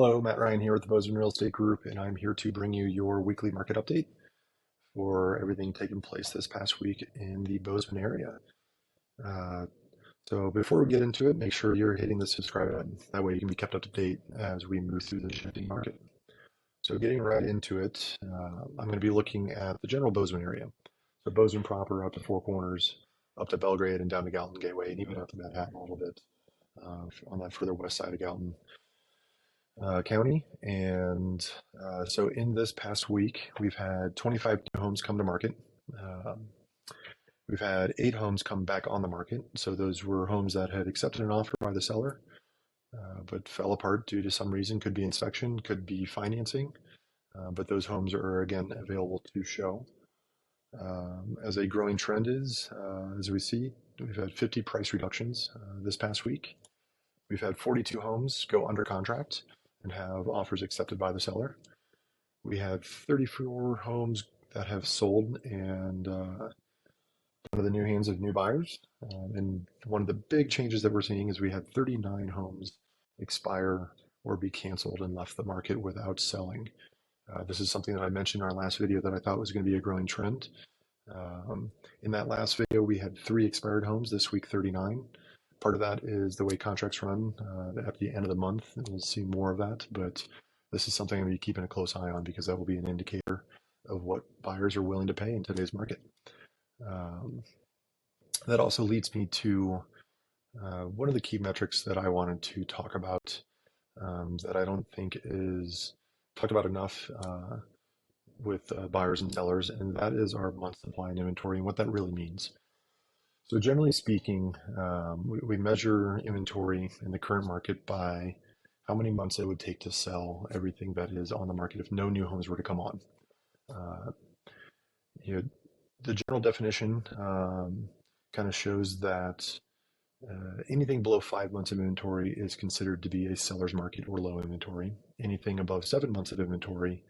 Hello, Matt Ryan here with the Bozeman Real Estate Group, and I'm here to bring you your weekly market update for everything taking place this past week in the Bozeman area. Uh, so before we get into it, make sure you're hitting the subscribe button. That way you can be kept up to date as we move through the shifting market. So getting right into it, I'm going to be looking at the general Bozeman area. So Bozeman proper up to Four Corners, up to Belgrade and down to Gallatin Gateway, and even up to Manhattan a little bit on that further west side of Gallatin. County. And so in this past week, we've had 25 new homes come to market. Um, we've had 8 homes come back on the market. So those were homes that had accepted an offer by the seller, but fell apart due to some reason. Could be inspection, could be financing. But those homes are again available to show. As a growing trend is, as we see, we've had 50 price reductions this past week. We've had 42 homes go under contract and have offers accepted by the seller. We have 34 homes that have sold and under the new hands of new buyers. And one of the big changes that we're seeing is we had 39 homes expire or be canceled and left the market without selling. This is something that I mentioned in our last video that I thought was going to be a growing trend. In that last video, we had 3 expired homes, this week 39. Part of that is the way contracts run at the end of the month. We'll see more of that, but this is something I'm going to be keeping a close eye on because that will be an indicator of what buyers are willing to pay in today's market. That also leads me to one of the key metrics that I wanted to talk about that I don't think is talked about enough with buyers and sellers, and that is our month supply and inventory and what that really means. So generally speaking, we measure inventory in the current market by how many months it would take to sell everything that is on the market if no new homes were to come on. Uh, you know, the general definition kind of shows that anything below 5 months of inventory is considered to be a seller's market or low inventory. Anything above 7 months of inventory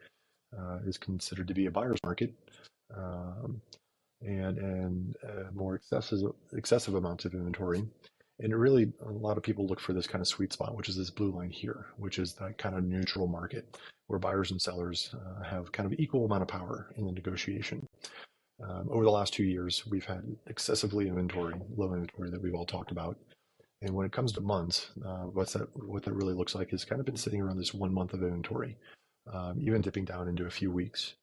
is considered to be a buyer's market. And more excessive amounts of inventory. And really, a lot of people look for this kind of sweet spot, which is this blue line here, which is that kind of neutral market where buyers and sellers have kind of equal amount of power in the negotiation. Over the last 2 years, we've had excessively low inventory that we've all talked about. And when it comes to months, what that really looks like is kind of been sitting around this 1 month of inventory, even dipping down into a few weeks.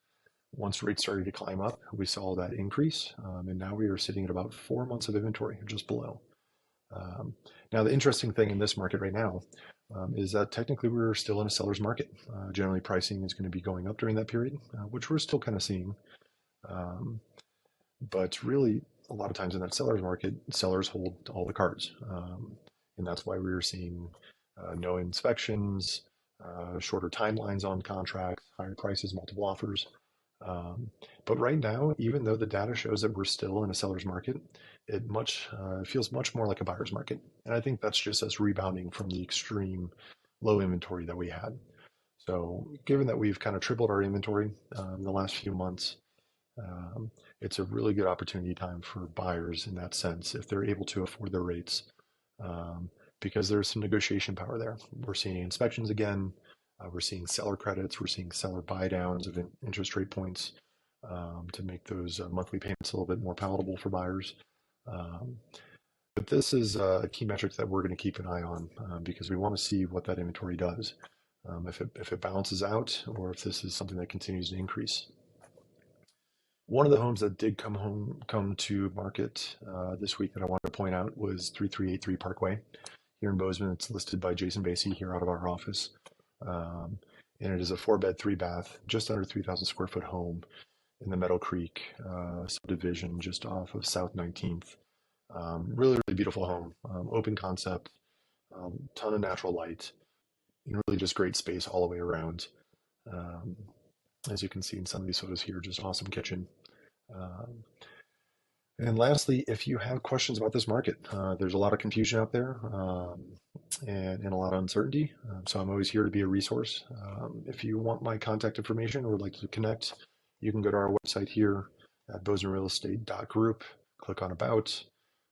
Once rates started to climb up, we saw that increase, and now we are sitting at about 4 months of inventory, just below. Now, the interesting thing in this market right now is that technically we're still in a seller's market. Generally, pricing is going to be going up during that period, which we're still kind of seeing. But really, a lot of times in that seller's market, sellers hold all the cards. And that's why we were seeing no inspections, shorter timelines on contracts, higher prices, multiple offers. But right now, even though the data shows that we're still in a seller's market, it feels much more like a buyer's market. And I think that's just us rebounding from the extreme low inventory that we had. So given that we've kind of tripled our inventory in the last few months, it's a really good opportunity time for buyers in that sense, if they're able to afford their rates, because there's some negotiation power there. We're seeing inspections again. We're seeing seller credits. We're seeing seller buy downs of interest rate points to make those monthly payments a little bit more palatable for buyers. But this is a key metric that we're going to keep an eye on because we want to see what that inventory does. If it balances out or if this is something that continues to increase. One of the homes that did come to market this week that I wanted to point out was 3383 Parkway here in Bozeman. It's listed by Jason Basie here out of our office. And it is a 4-bed, 3-bath, just under 3,000 square foot home in the Meadow Creek subdivision just off of South 19th. Really, really beautiful home, open concept, ton of natural light, and really just great space all the way around. As you can see in some of these photos here, just awesome kitchen. And lastly, if you have questions about this market, there's a lot of confusion out there and a lot of uncertainty. So I'm always here to be a resource. If you want my contact information or would like to connect, you can go to our website here at bozemanrealestate.group, click on About,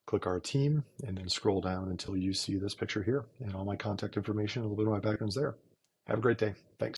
click our team, and then scroll down until you see this picture here. And all my contact information, a little bit of my background's there. Have a great day. Thanks.